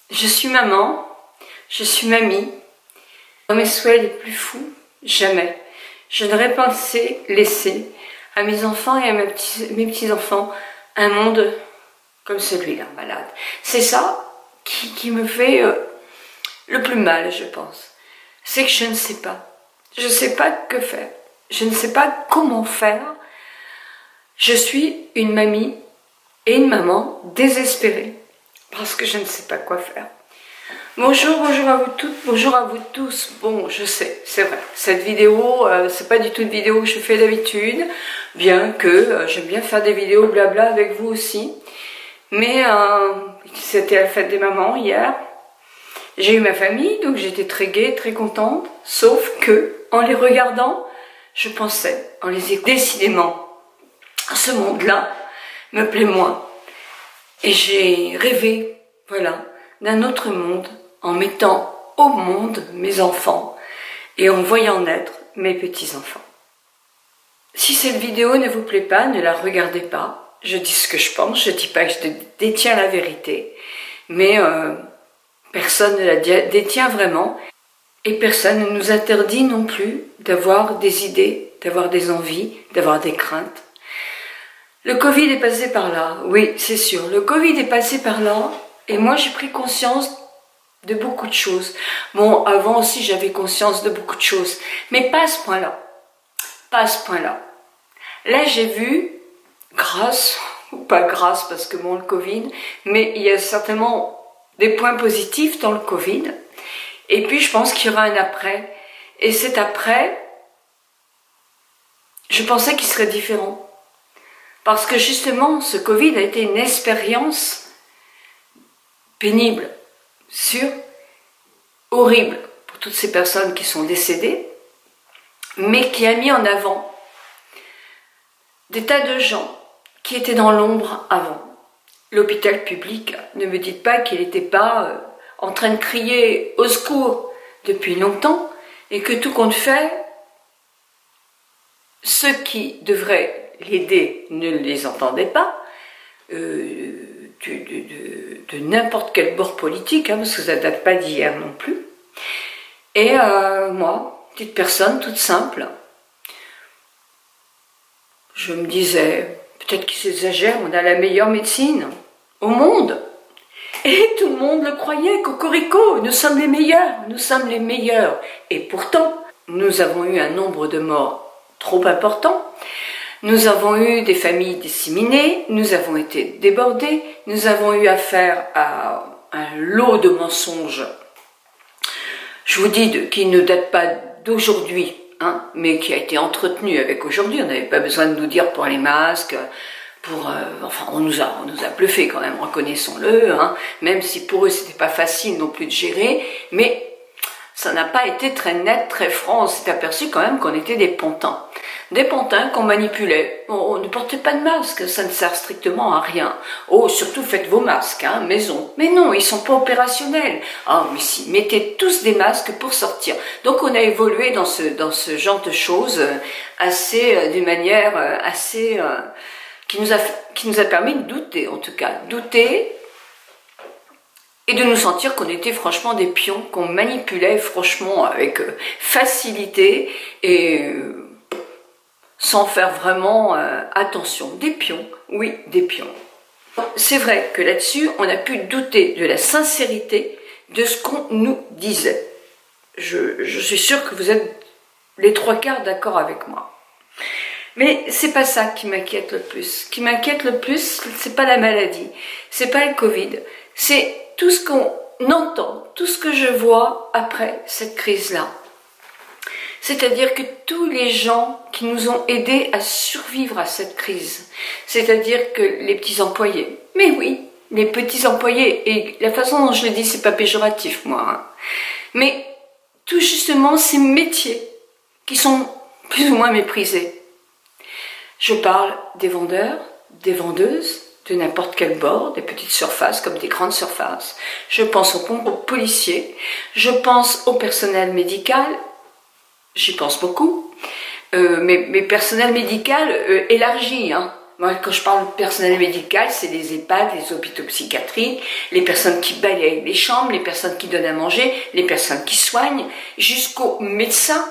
Je suis maman, je suis mamie. Dans mes souhaits les plus fous, jamais je n'aurais pensé laisser à mes enfants et à mes petits-enfants un monde comme celui-là, malade. C'est ça qui me fait le plus mal, je pense. C'est que je ne sais pas. Je ne sais pas que faire. Je ne sais pas comment faire. Je suis une mamie et une maman désespérée parce que je ne sais pas quoi faire. Bonjour à vous toutes, bonjour à vous tous. Bon, je sais, c'est vrai, cette vidéo, c'est pas du tout une vidéo que je fais d'habitude, bien que j'aime bien faire des vidéos blabla avec vous aussi. Mais c'était la fête des mamans hier. J'ai eu ma famille, donc j'étais très gaie, très contente. Sauf que, en les regardant, je pensais, en les écoutant, décidément, ce monde-là me plaît moins. Et j'ai rêvé, voilà, d'un autre monde, en mettant au monde mes enfants et en voyant naître mes petits-enfants. Si cette vidéo ne vous plaît pas, ne la regardez pas. Je dis ce que je pense, je ne dis pas que je détiens la vérité, mais personne ne la détient vraiment et personne ne nous interdit non plus d'avoir des idées, d'avoir des envies, d'avoir des craintes. Le Covid est passé par là, oui, c'est sûr, le Covid est passé par là et moi j'ai pris conscience de beaucoup de choses. Bon, avant aussi j'avais conscience de beaucoup de choses, mais pas à ce point-là. Pas à ce point-là. Là j'ai vu, grâce, ou pas grâce parce que bon le Covid, mais il y a certainement des points positifs dans le Covid. Et puis je pense qu'il y aura un après. Et cet après, je pensais qu'il serait différent. Parce que justement, ce Covid a été une expérience pénible, sûre, horrible pour toutes ces personnes qui sont décédées, mais qui a mis en avant des tas de gens qui étaient dans l'ombre avant. L'hôpital public, ne me dites pas qu'il n'était pas en train de crier au secours depuis longtemps et que tout compte fait, ceux qui devraient l'aider ne les entendaient pas, de n'importe quel bord politique, hein, parce que ça ne date pas d'hier non plus. Et moi, petite personne toute simple, je me disais, peut-être qu'ils exagèrent, on a la meilleure médecine au monde. Et tout le monde le croyait, cocorico, nous sommes les meilleurs, nous sommes les meilleurs. Et pourtant, nous avons eu un nombre de morts trop important. Nous avons eu des familles disséminées, nous avons été débordés, nous avons eu affaire à un lot de mensonges, je vous dis, qui ne date pas d'aujourd'hui, hein, mais qui a été entretenu avec aujourd'hui. On n'avait pas besoin de nous dire pour les masques, enfin on nous a bluffé quand même, reconnaissons-le, hein, même si pour eux c'était pas facile non plus de gérer, mais ça n'a pas été très net, très franc. On s'est aperçu quand même qu'on était des pantins. Des pantins qu'on manipulait. On ne portait pas de masque, ça ne sert strictement à rien. Oh, surtout faites vos masques, hein, maison. Mais non, ils sont pas opérationnels. Ah, mais si, mettez tous des masques pour sortir. Donc on a évolué dans ce genre de choses assez, d'une manière assez, qui nous a permis de douter, en tout cas. Douter et de nous sentir qu'on était franchement des pions, qu'on manipulait franchement avec facilité et sans faire vraiment attention. Des pions, oui, des pions. C'est vrai que là-dessus, on a pu douter de la sincérité de ce qu'on nous disait. Je suis sûre que vous êtes les 3/4 d'accord avec moi. Mais c'est pas ça qui m'inquiète le plus. Ce qui m'inquiète le plus, c'est pas la maladie, c'est pas le Covid, c'est tout ce qu'on entend, tout ce que je vois après cette crise-là. C'est-à-dire que tous les gens qui nous ont aidés à survivre à cette crise, c'est-à-dire que les petits employés, mais oui, les petits employés, et la façon dont je le dis, c'est pas péjoratif, moi, hein, mais tout justement ces métiers qui sont plus ou moins méprisés. Je parle des vendeurs, des vendeuses, de n'importe quel bord, des petites surfaces comme des grandes surfaces. Je pense aux policiers, je pense au personnel médical, j'y pense beaucoup, mais personnel médical élargi, hein, Moi, quand je parle de personnel médical, c'est les EHPAD, les hôpitaux psychiatriques, les personnes qui balayent les chambres, les personnes qui donnent à manger, les personnes qui soignent, jusqu'aux médecins,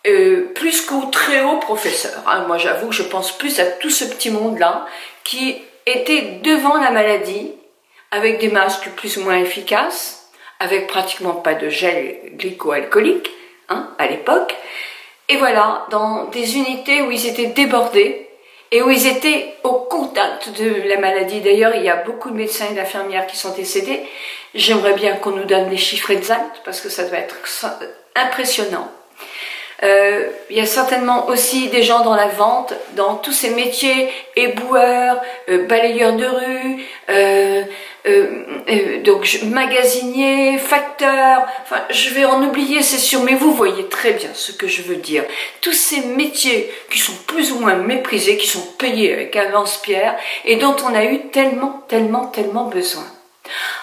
plus qu'aux très hauts professeurs. Hein. Moi, j'avoue que je pense plus à tout ce petit monde-là qui était devant la maladie, avec des masques plus ou moins efficaces, avec pratiquement pas de gel glycoalcoolique, hein, à l'époque, et voilà, dans des unités où ils étaient débordés, et où ils étaient au contact de la maladie. D'ailleurs, il y a beaucoup de médecins et d'infirmières qui sont décédés. J'aimerais bien qu'on nous donne les chiffres exacts, parce que ça doit être impressionnant. Il y a certainement aussi des gens dans la vente, dans tous ces métiers, éboueurs, balayeurs de rue, donc magasiniers, facteurs, enfin je vais en oublier c'est sûr, mais vous voyez très bien ce que je veux dire. Tous ces métiers qui sont plus ou moins méprisés, qui sont payés avec un lance-pierre et dont on a eu tellement besoin.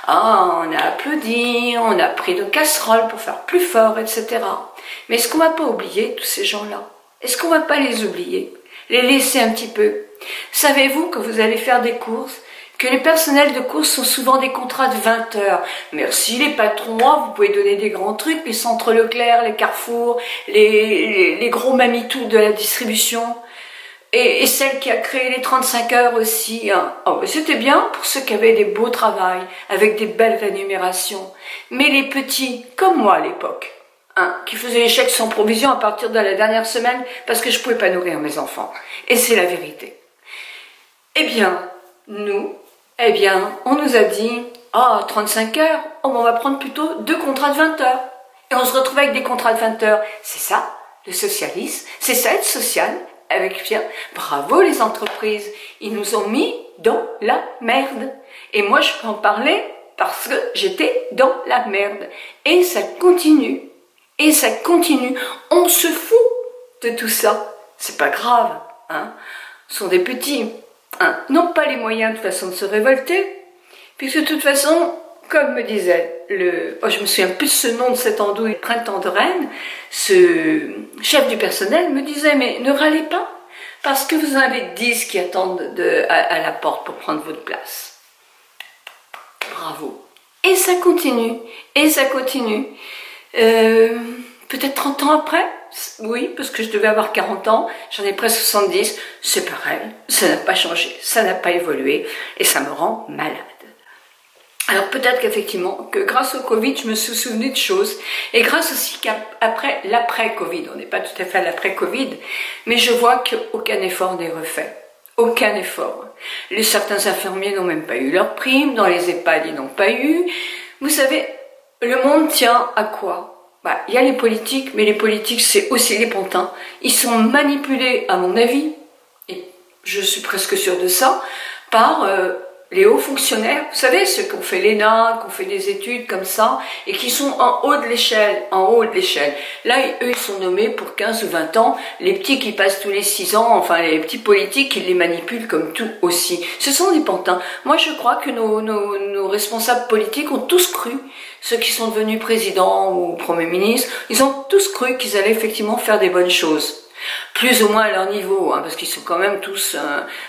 Ah, on a applaudi, on a pris de casseroles pour faire plus fort, etc. Mais est-ce qu'on ne va pas oublier tous ces gens-là? Est-ce qu'on ne va pas les oublier? Les laisser un petit peu? Savez-vous que vous allez faire des courses, que les personnels de course sont souvent des contrats de 20 heures? Merci les patrons, vous pouvez donner des grands trucs, les centres Leclerc, les Carrefour, les gros mamitous de la distribution. Et celle qui a créé les 35 heures aussi, hein. Oh, c'était bien pour ceux qui avaient des beaux travails, avec des belles rémunérations. Mais les petits, comme moi à l'époque, hein, qui faisaient les chèques sans provision à partir de la dernière semaine, parce que je ne pouvais pas nourrir mes enfants. Et c'est la vérité. Eh bien, nous, on nous a dit, 35 heures, on va prendre plutôt 2 contrats de 20 heures. Et on se retrouve avec des contrats de 20 heures. C'est ça, le socialisme, c'est ça être social. Avec Pierre, bravo les entreprises, ils nous ont mis dans la merde. Et moi je peux en parler parce que j'étais dans la merde. Et ça continue, et ça continue. On se fout de tout ça. C'est pas grave, hein. Ce sont des petits, hein, n'ont pas les moyens de toute façon de se révolter, puisque de toute façon, comme me disait je me souviens plus de ce nom de cette andouille, Printemps de Rennes, ce chef du personnel me disait, mais ne râlez pas, parce que vous en avez 10 qui attendent à la porte pour prendre votre place. Bravo. Et ça continue, et ça continue. Peut-être 30 ans après, oui, parce que je devais avoir 40 ans, j'en ai presque 70, c'est pareil, ça n'a pas changé, ça n'a pas évolué, et ça me rend malade. Alors peut-être qu'effectivement, que grâce au Covid, je me suis souvenu de choses, et grâce aussi qu'après l'après-Covid, on n'est pas tout à fait à l'après-Covid, mais je vois qu'aucun effort n'est refait. Aucun effort. Certains infirmiers n'ont même pas eu leur prime, dans les EHPAD, ils n'ont pas eu. Vous savez, le monde tient à quoi? Il y a les politiques, mais les politiques, c'est aussi les pantins. Ils sont manipulés, à mon avis, et je suis presque sûre de ça, par les hauts fonctionnaires, vous savez, ceux qui ont fait l'ENA, qui ont fait des études comme ça, et qui sont en haut de l'échelle, Là, eux, ils sont nommés pour 15 ou 20 ans, les petits qui passent tous les 6 ans, enfin, les petits politiques, ils les manipulent comme tout aussi. Ce sont des pantins. Moi, je crois que nos responsables politiques ont tous cru, ceux qui sont devenus présidents ou premiers ministres, ils ont tous cru qu'ils allaient effectivement faire des bonnes choses. Plus ou moins à leur niveau, hein, parce qu'ils sont quand même tous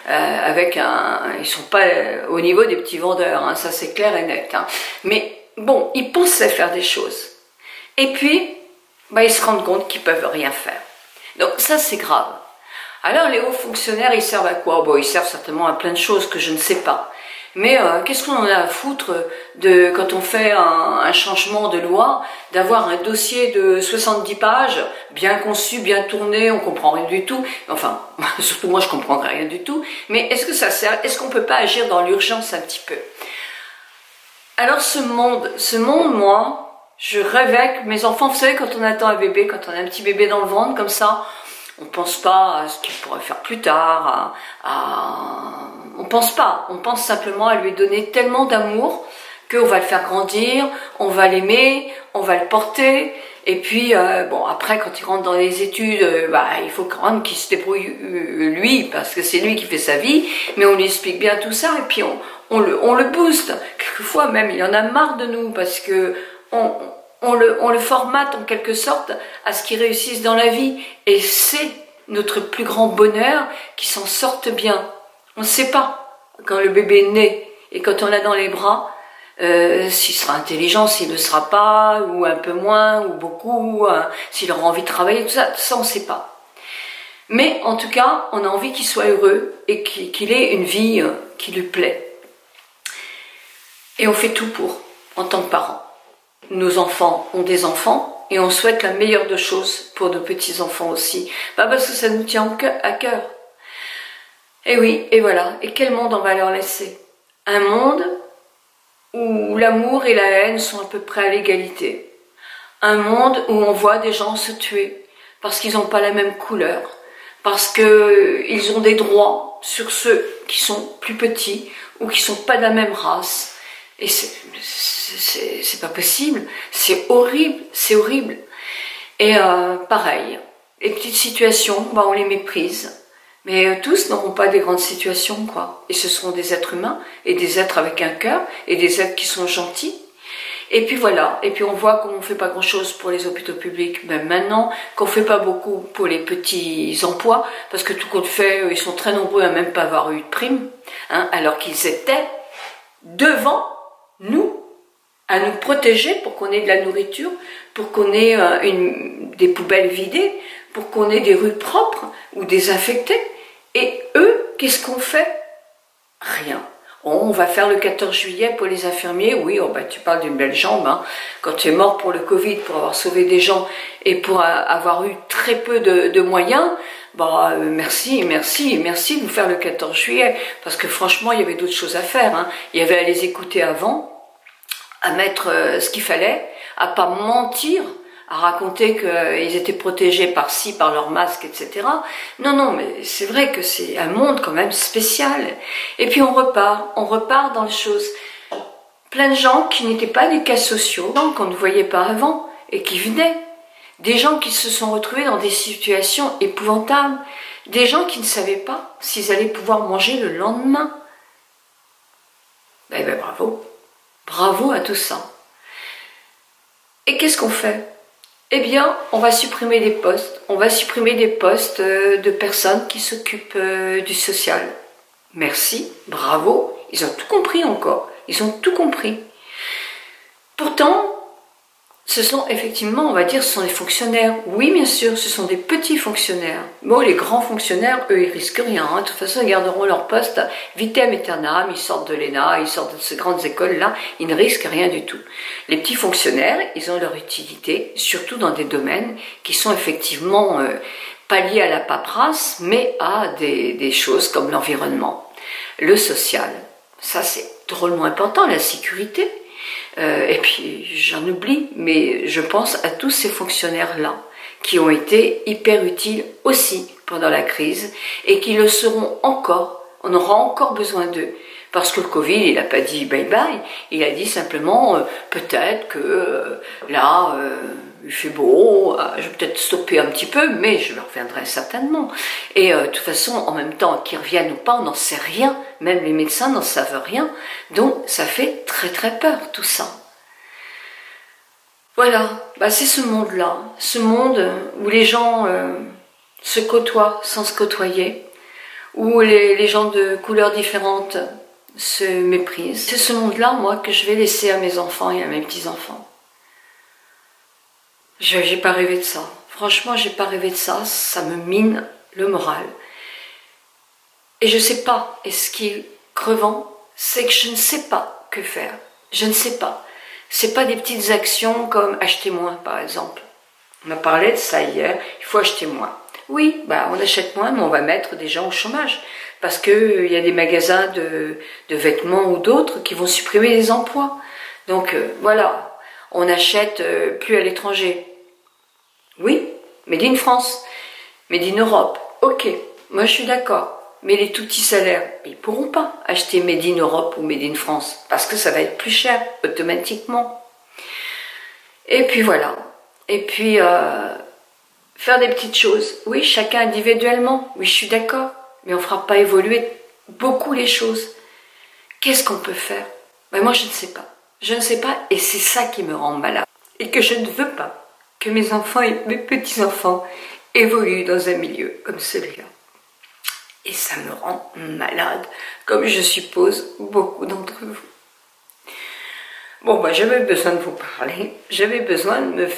ils sont pas au niveau des petits vendeurs, hein, ça c'est clair et net. Hein. Mais bon, ils pensaient faire des choses. Et puis, ils se rendent compte qu'ils peuvent rien faire. Donc ça c'est grave. Alors les hauts fonctionnaires, ils servent à quoi? Ils servent certainement à plein de choses que je ne sais pas. Mais qu'est-ce qu'on en a à foutre quand on fait un changement de loi, d'avoir un dossier de 70 pages, bien conçu, bien tourné, on comprend rien du tout. Enfin, surtout moi je comprends rien du tout. Mais est-ce que ça sert? Est-ce qu'on peut pas agir dans l'urgence un petit peu? Alors ce monde, moi, je rêvais que mes enfants, vous savez, quand on attend un bébé, quand on a un petit bébé dans le ventre comme ça, on pense pas à ce qu'il pourrait faire plus tard, on pense pas, on pense simplement à lui donner tellement d'amour qu'on va le faire grandir, on va l'aimer, on va le porter, et puis après quand il rentre dans les études, il faut quand même qu'il se débrouille lui, parce que c'est lui qui fait sa vie, mais on lui explique bien tout ça, et puis on le booste. Quelquefois même il en a marre de nous, parce que on le formate en quelque sorte à ce qu'il réussisse dans la vie, et c'est notre plus grand bonheur qu'il s'en sorte bien. On ne sait pas quand le bébé naît et quand on l'a dans les bras, s'il sera intelligent, s'il ne sera pas, ou un peu moins, ou beaucoup, s'il aura envie de travailler, tout ça on ne sait pas. Mais en tout cas, on a envie qu'il soit heureux et qu'il ait une vie qui lui plaît. Et on fait tout pour, en tant que parents. Nos enfants ont des enfants et on souhaite la meilleure des choses pour nos petits-enfants aussi. Parce que ça nous tient à cœur. Et oui, et voilà. Et quel monde on va leur laisser? Un monde où l'amour et la haine sont à peu près à l'égalité. Un monde où on voit des gens se tuer parce qu'ils n'ont pas la même couleur, parce qu'ils ont des droits sur ceux qui sont plus petits ou qui sont pas de la même race. Et c'est pas possible, c'est horrible, c'est horrible. Et pareil, les petites situations, on les méprise. Mais tous n'auront pas des grandes situations, quoi. Et ce seront des êtres humains, et des êtres avec un cœur, et des êtres qui sont gentils. Et puis voilà, et puis on voit qu'on ne fait pas grand-chose pour les hôpitaux publics, même maintenant, qu'on ne fait pas beaucoup pour les petits emplois, parce que tout compte fait, ils sont très nombreux à même pas avoir eu de prime, alors qu'ils étaient devant nous, à nous protéger pour qu'on ait de la nourriture, pour qu'on ait des poubelles vidées, pour qu'on ait des rues propres ou désinfectées. Et eux, qu'est-ce qu'on fait? Rien. On va faire le 14 juillet pour les infirmiers. Oui, tu parles d'une belle jambe. Quand tu es mort pour le Covid, pour avoir sauvé des gens et pour avoir eu très peu de moyens, merci de nous faire le 14 juillet. Parce que franchement, il y avait d'autres choses à faire. Il y avait à les écouter avant, à mettre ce qu'il fallait, à pas mentir, à raconter qu'ils étaient protégés par ci, par leur masque, etc. Non, mais c'est vrai que c'est un monde quand même spécial. Et puis on repart dans les choses. Plein de gens qui n'étaient pas des cas sociaux, des gens qu'on ne voyait pas avant et qui venaient. Des gens qui se sont retrouvés dans des situations épouvantables. Des gens qui ne savaient pas s'ils allaient pouvoir manger le lendemain. Bravo. Bravo à tout ça. Et qu'est-ce qu'on fait? Eh bien, on va supprimer des postes. On va supprimer des postes de personnes qui s'occupent du social. Merci, bravo. Ils ont tout compris encore. Ils ont tout compris. Pourtant, ce sont effectivement, on va dire, ce sont des fonctionnaires. Oui, bien sûr, ce sont des petits fonctionnaires. Les grands fonctionnaires, eux, ils risquent rien. De toute façon, ils garderont leur poste vitam aeternam. Ils sortent de l'ENA, ils sortent de ces grandes écoles-là. Ils ne risquent rien du tout. Les petits fonctionnaires, ils ont leur utilité, surtout dans des domaines qui sont effectivement pas liés à la paperasse, mais à des choses comme l'environnement, le social. Ça, c'est drôlement important, la sécurité. Et puis j'en oublie, mais je pense à tous ces fonctionnaires-là qui ont été hyper utiles aussi pendant la crise et qui le seront encore. On aura encore besoin d'eux. Parce que le Covid, il n'a pas dit bye-bye, il a dit simplement peut-être que là, il fait beau, je vais peut-être stopper un petit peu, mais je reviendrai certainement. Et de toute façon, en même temps, qu'ils reviennent ou pas, on n'en sait rien, même les médecins n'en savent rien, donc ça fait très très peur tout ça. Voilà, c'est ce monde-là, ce monde où les gens se côtoient sans se côtoyer, où les gens de couleurs différentes se méprisent. C'est ce monde-là, moi, que je vais laisser à mes enfants et à mes petits-enfants. J'ai pas rêvé de ça. Franchement, j'ai pas rêvé de ça. Ça me mine le moral. Et je sais pas. Et ce qui est crevant, c'est que je ne sais pas que faire. Je ne sais pas. C'est pas des petites actions comme acheter moins, par exemple. On a parlé de ça hier. Il faut acheter moins. Oui, on achète moins, mais on va mettre des gens au chômage. Parce qu'il y a des magasins de vêtements ou d'autres qui vont supprimer les emplois. Donc voilà, on n'achète plus à l'étranger. Oui, Made in France, Made in Europe, ok, moi je suis d'accord. Mais les tout petits salaires, ils ne pourront pas acheter Made in Europe ou Made in France, parce que ça va être plus cher, automatiquement. Et puis voilà, et puis faire des petites choses, oui, chacun individuellement, oui je suis d'accord, mais on ne fera pas évoluer beaucoup les choses. Qu'est-ce qu'on peut faire? Moi je ne sais pas, et c'est ça qui me rend malade, et que je ne veux pas que mes enfants et mes petits-enfants évoluent dans un milieu comme celui-là. Et ça me rend malade, comme je suppose beaucoup d'entre vous. Bon, bah, j'avais besoin de vous parler, j'avais besoin de me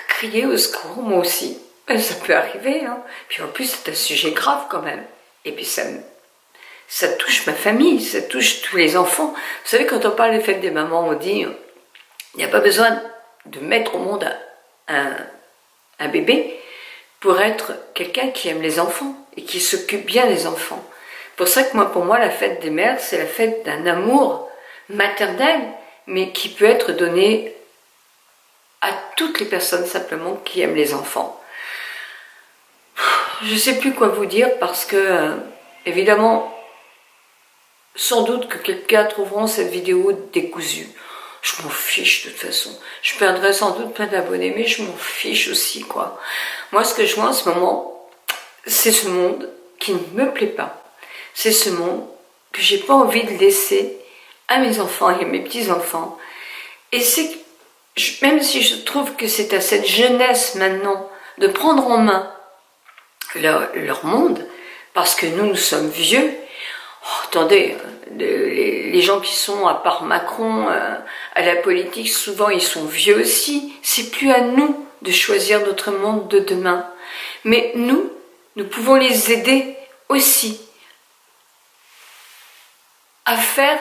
crier au secours, moi aussi. Ça peut arriver, hein. Puis en plus, c'est un sujet grave quand même. Et puis ça touche ma famille, ça touche tous les enfants. Vous savez, quand on parle des fêtes des mamans, on dit, il n'y a pas besoin de mettre au monde un bébé pour être quelqu'un qui aime les enfants et qui s'occupe bien des enfants. C'est pour ça que pour moi, la fête des mères, c'est la fête d'un amour maternel, mais qui peut être donné à toutes les personnes simplement qui aiment les enfants. Je ne sais plus quoi vous dire parce que, évidemment, sans doute que quelqu'un trouvera cette vidéo décousue. Je m'en fiche de toute façon. Je perdrai sans doute plein d'abonnés, mais je m'en fiche aussi, quoi. Moi, ce que je vois en ce moment, c'est ce monde qui ne me plaît pas. C'est ce monde que j'ai pas envie de laisser à mes enfants et à mes petits-enfants. Et c'est, même si je trouve que c'est à cette jeunesse maintenant de prendre en main leur monde, parce que nous sommes vieux. Oh, attendez, les gens qui sont, à part Macron, à la politique, souvent ils sont vieux aussi. C'est plus à nous de choisir notre monde de demain. Mais nous pouvons les aider aussi à faire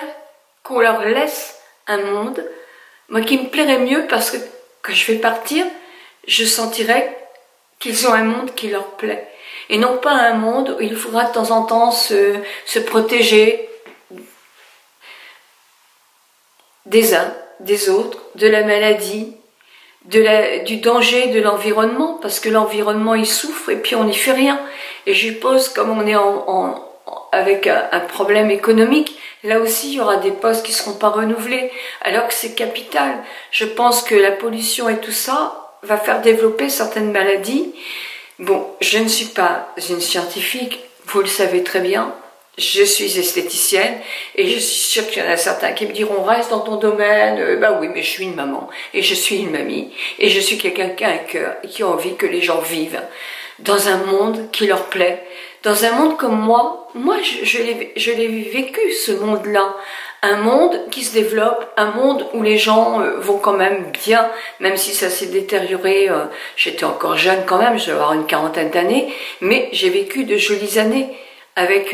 qu'on leur laisse un monde, moi qui me plairait mieux parce que quand je vais partir, je sentirai qu'ils ont un monde qui leur plaît. Et non pas un monde où il faudra de temps en temps se protéger des uns, des autres, de la maladie, du danger de l'environnement, parce que l'environnement il souffre et puis on n'y fait rien. Et je suppose, comme on est avec un problème économique, là aussi il y aura des postes qui ne seront pas renouvelés, alors que c'est capital. Je pense que la pollution et tout ça va faire développer certaines maladies. Bon, je ne suis pas une scientifique, vous le savez très bien, je suis esthéticienne et je suis sûre qu'il y en a certains qui me diront reste dans ton domaine, bah oui mais je suis une maman et je suis une mamie et je suis quelqu'un qui a un cœur et qui a envie que les gens vivent dans un monde qui leur plaît, dans un monde comme moi je l'ai vécu ce monde-là, un monde qui se développe, un monde où les gens vont quand même bien, même si ça s'est détérioré, j'étais encore jeune quand même, je vais avoir une quarantaine d'années, mais j'ai vécu de jolies années, avec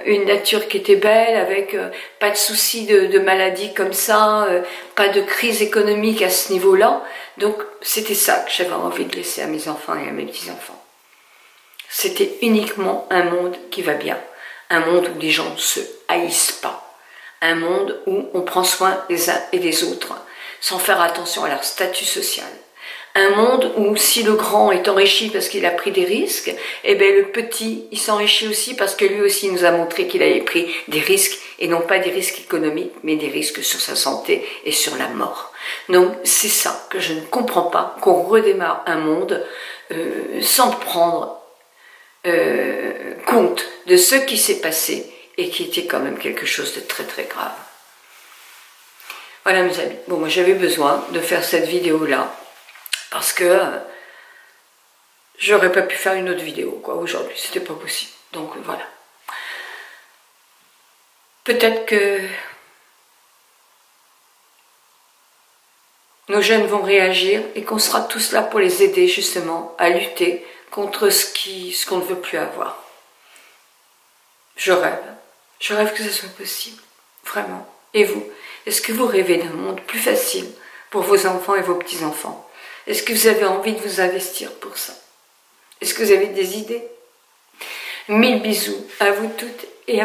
une nature qui était belle, avec pas de soucis de maladies comme ça, pas de crise économique à ce niveau-là, donc c'était ça que j'avais envie de laisser à mes enfants et à mes petits-enfants. C'était uniquement un monde qui va bien, un monde où les gens ne se haïssent pas, un monde où on prend soin des uns et des autres, sans faire attention à leur statut social. Un monde où si le grand est enrichi parce qu'il a pris des risques, eh bien le petit, il s'enrichit aussi parce que lui aussi nous a montré qu'il avait pris des risques, et non pas des risques économiques, mais des risques sur sa santé et sur la mort. Donc c'est ça que je ne comprends pas, qu'on redémarre un monde sans prendre compte de ce qui s'est passé et qui était quand même quelque chose de très très grave. Voilà mes amis, bon moi j'avais besoin de faire cette vidéo-là, parce que j'aurais pas pu faire une autre vidéo quoi aujourd'hui, c'était pas possible. Donc voilà. Peut-être que nos jeunes vont réagir et qu'on sera tous là pour les aider justement à lutter contre ce qu'on ne veut plus avoir. Je rêve que ce soit possible, vraiment. Et vous, est-ce que vous rêvez d'un monde plus facile pour vos enfants et vos petits-enfants? Est-ce que vous avez envie de vous investir pour ça? Est-ce que vous avez des idées? 1000 bisous à vous toutes et à vous.